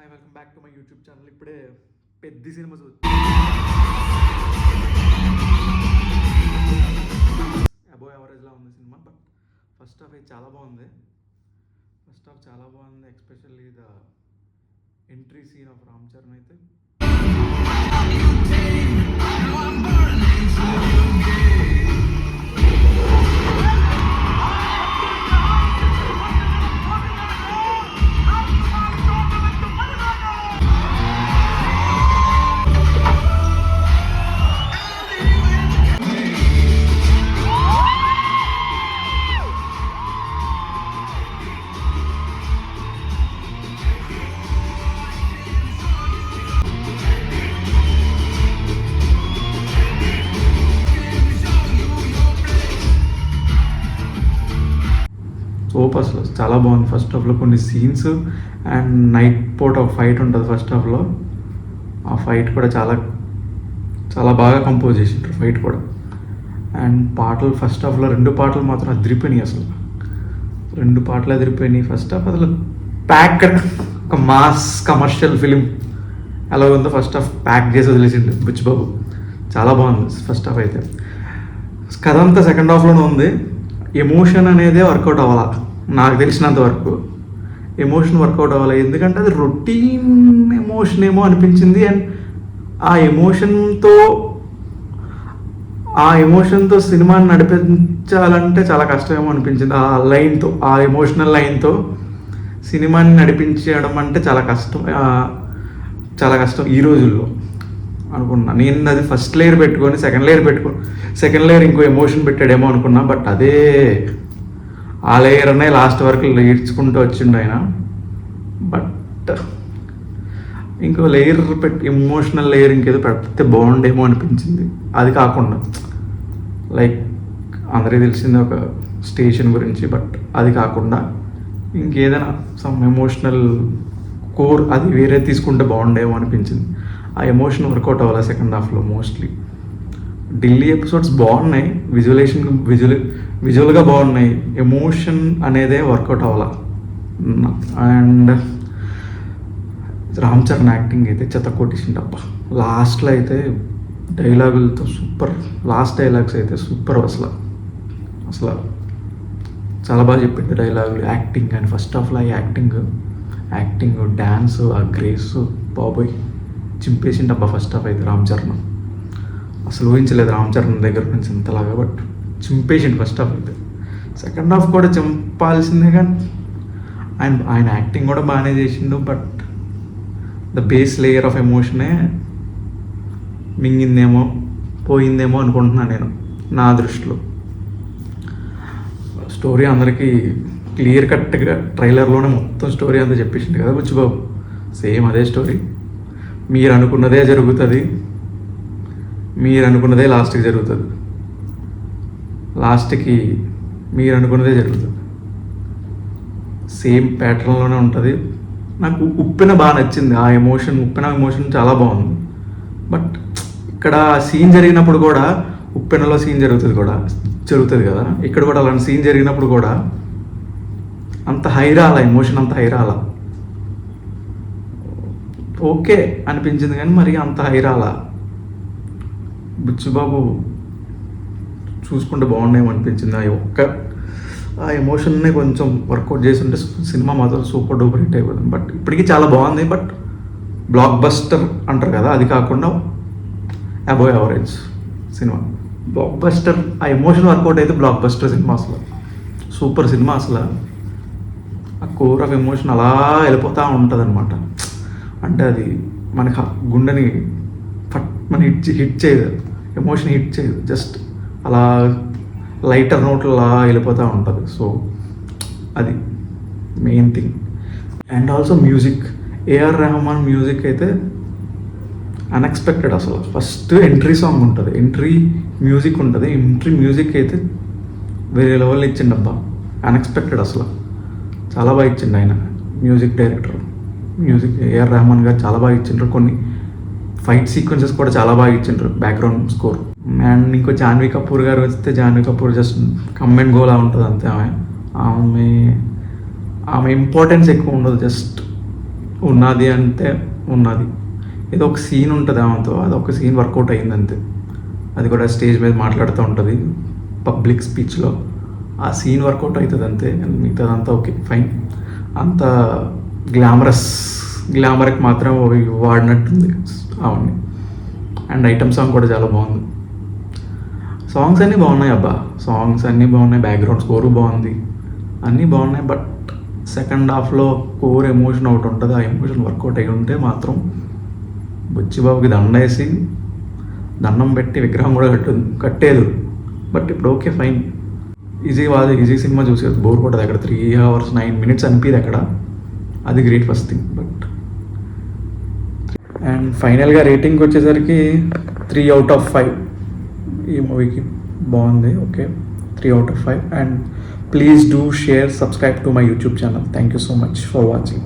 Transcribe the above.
Hi welcome back to my YouTube channel. ఇప్పుడే పెద్ద cinema above యావరేజ్లా ఉంది సినిమా. బట్ ఫస్ట్ హాఫ్ అయితే చాలా బాగుంది. Especially the entry scene of Ram Charan అయితే సోప్ అసలు చాలా బాగుంది. ఫస్ట్ హాఫ్లో కొన్ని సీన్స్ అండ్ నైట్ పూట ఒక ఫైట్ ఉంటుంది ఫస్ట్ హాఫ్లో. ఆ ఫైట్ కూడా చాలా చాలా బాగా కంపోజ్ చేసింటారు ఫైట్ కూడా. అండ్ పాటలు ఫస్ట్ హాఫ్లో 2 పాటలు మాత్రం అదిరిపోయినాయి. అసలు 2 పాటలు అదిరిపోయినాయి. ఫస్ట్ హాఫ్ అసలు ప్యాక్ ఒక మాస్ కమర్షియల్ ఫిలిం ఎలా ఉందో ఫస్ట్ హాఫ్ ప్యాక్ చేసి వదిలేసిండు బుచ్చిబాబు. చాలా బాగుంది ఫస్ట్ హాఫ్ అయితే. కథ అంతా సెకండ్ హాఫ్లోనే ఉంది. ఎమోషన్ అనేదే వర్కౌట్ అవ్వాలా నాకు తెలిసినంత వరకు. ఎమోషన్ వర్కౌట్ అవ్వాలి, ఎందుకంటే అది రొటీన్ ఎమోషన్ ఏమో అనిపించింది. అండ్ ఆ ఎమోషన్తో సినిమాని నడిపించాలంటే చాలా కష్టమేమో అనిపించింది. ఆ లైన్తో, ఆ ఎమోషనల్ లైన్తో సినిమాని నడిపించడం అంటే చాలా కష్టం ఈ రోజుల్లో అనుకున్నా. నేను అది ఫస్ట్ లేయర్ పెట్టుకొని సెకండ్ లేయర్ ఇంకో ఎమోషన్ పెట్టాడేమో అనుకున్నా. బట్ అదే ఆ లేయర్ అనే లాస్ట్ వరకు ఈడ్చుకుంటూ వచ్చిండు ఆయన. బట్ ఇంకో లేయర్ ఎమోషనల్ లేయర్ ఇంకేదో పెడితే బాగుండేమో అనిపించింది. అది కాకుండా లైక్ అందరికీ తెలిసింది ఒక స్టేషన్ గురించి, బట్ అది కాకుండా ఇంకేదైనా సమ్ ఎమోషనల్ కోర్ అది వేరే తీసుకుంటే బాగుండేమో అనిపించింది. ఆ ఎమోషన్ వర్కౌట్ అవ్వాలి సెకండ్ హాఫ్లో మోస్ట్లీ. ఢిల్లీ ఎపిసోడ్స్ బాగున్నాయి, విజువల్గా బాగున్నాయి, ఎమోషన్ అనేదే వర్కౌట్ అవ్వాల. అండ్ రామ్ చరణ్ యాక్టింగ్ అయితే చెత్త కొట్టేసిండప్ప. లాస్ట్లో అయితే డైలాగులతో సూపర్, లాస్ట్ డైలాగ్స్ అయితే సూపర్. అసలు చాలా బాగా చెప్పిండు డైలాగులు. యాక్టింగ్ కానీ ఫస్ట్ హాఫ్లో యాక్టింగ్ డ్యాన్స్, ఆ గ్రేస్ బాబోయ్ చింపేసిండబ్బా ఫస్ట్ హాఫ్ అయితే రామ్ చరణ్. అసలు ఊహించలేదు రామ్ చరణ్ దగ్గర నుంచి ఇంతలాగా, బట్ చింపేసిండు ఫస్ట్ హాఫ్ అయితే. సెకండ్ హాఫ్ కూడా చింపాల్సిందే, కానీ ఆయన యాక్టింగ్ కూడా బాగానే చేసిండు. But the base layer of ఎమోషనే మింగిందేమో, పోయిందేమో అనుకుంటున్నాను నేను నా దృష్టిలో. స్టోరీ అందరికీ క్లియర్ కట్గా ట్రైలర్లోనే మొత్తం స్టోరీ అంతా చెప్పేసిండు కదా బుచ్చిబాబు. సేమ్ అదే స్టోరీ. మీరు అనుకున్నదే జరుగుతుంది, మీరు అనుకున్నదే లాస్ట్కి జరుగుతుంది, లాస్ట్కి మీరు అనుకున్నదే జరుగుతుంది. సేమ్ ప్యాటర్న్లోనే ఉంటుంది. నాకు ఉప్పెన బాగా నచ్చింది. ఆ ఉప్పెన ఎమోషన్ చాలా బాగుంది. బట్ ఇక్కడ సీన్ జరిగినప్పుడు కూడా, ఉప్పెనలో సీన్ జరుగుతుంది కదా, ఇక్కడ కూడా అలాంటి సీన్ జరిగినప్పుడు కూడా అంత హైరాల ఎమోషన్, అంత హైరాల ఓకే అనిపించింది, కానీ మరి అంత హైరాల. బుచ్చిబాబు చూసుకుంటే బాగున్నాయేమో అనిపించింది. ఆ ఎమోషన్నే కొంచెం వర్కౌట్ చేసి ఉంటే సినిమా మాత్రం సూపర్ డూపర్ హిట్ అయిపోతుంది. బట్ ఇప్పటికీ చాలా బాగుంది. బట్ బ్లాక్ బస్టర్ అంటారు కదా, అది కాకుండా above average cinema. Block buster ఆ ఎమోషన్ వర్కౌట్ అయితే బ్లాక్ బస్టర్ సినిమా. అసలు సూపర్ సినిమా. అసలు ఆ కోర్ ఆఫ్ ఎమోషన్ అలా వెళ్ళిపోతూ ఉంటుంది అనమాట. అంటే అది మనకి గుండెని మన హిట్ చేయదు, ఎమోషన్ హిట్ చేయదు, జస్ట్ అలా లైటర్ నోట్లో అలా వెళ్ళిపోతూ ఉంటుంది. సో అది main thing. And also music, AR Rahman music అయితే అన్ఎక్స్పెక్టెడ్. అసలు ఫస్ట్ ఎంట్రీ సాంగ్ ఉంటుంది, ఎంట్రీ మ్యూజిక్ అయితే వేరే లెవెల్ ఇచ్చిండబ్బా. అన్ఎక్స్పెక్టెడ్ అసలు. చాలా బాగా ఇచ్చిండు ఆయన మ్యూజిక్ డైరెక్టర్. ఏఆర్ రెహమాన్ గారు చాలా బాగా ఇచ్చిండ్రు. కొన్ని ఫైట్ సీక్వెన్సెస్ కూడా చాలా బాగా ఇచ్చిండ్రు, బ్యాక్గ్రౌండ్ స్కోర్. అండ్ ఇంకో జాన్వీ కపూర్ గారు వస్తే, Janhvi Kapoor just come and గోలా ఉంటుంది అంతే. ఆమె ఇంపార్టెన్స్ ఎక్కువ ఉండదు, జస్ట్ ఉన్నది అంటే ఉన్నది. ఏదో ఒక సీన్ ఉంటుంది ఆమెతో, అదొక సీన్ వర్కౌట్ అయ్యింది అంతే. అది కూడా స్టేజ్ మీద మాట్లాడుతూ ఉంటుంది పబ్లిక్ స్పీచ్లో. ఆ సీన్ వర్కౌట్ అవుతుంది అంతే, మిగతాదంతా ఓకే ఫైన్. అంత గ్లామర్కి మాత్రం వాడినట్టుంది ఆవిడ్ని. అండ్ ఐటమ్ సాంగ్ కూడా చాలా బాగుంది. సాంగ్స్ అన్నీ బాగున్నాయి అబ్బా, సాంగ్స్ అన్నీ బాగున్నాయి, బ్యాక్గ్రౌండ్ స్కోరు బాగుంది, అన్నీ బాగున్నాయి. బట్ సెకండ్ హాఫ్లో కోర్ ఎమోషన్ ఒకటి ఉంటుంది, ఆ ఎమోషన్ వర్కౌట్ అయ్యి ఉంటే మాత్రం బుచ్చిబాబుకి దండం పెట్టి విగ్రహం కూడా కట్టేదు. బట్ ఇప్పుడు ఓకే ఫైన్, ఈజీ సినిమా చూసేది, బోర్ కొట్టదు అక్కడ. 3 hours 9 minutes అనిపిది అక్కడ, అది great first thing. But and ఫైనల్గా రేటింగ్ వచ్చేసరికి 3 out of 5 ఈ మూవీకి. బాగుంది, okay 3 out of 5. And please do share, subscribe to my YouTube channel. Thank you so much for watching.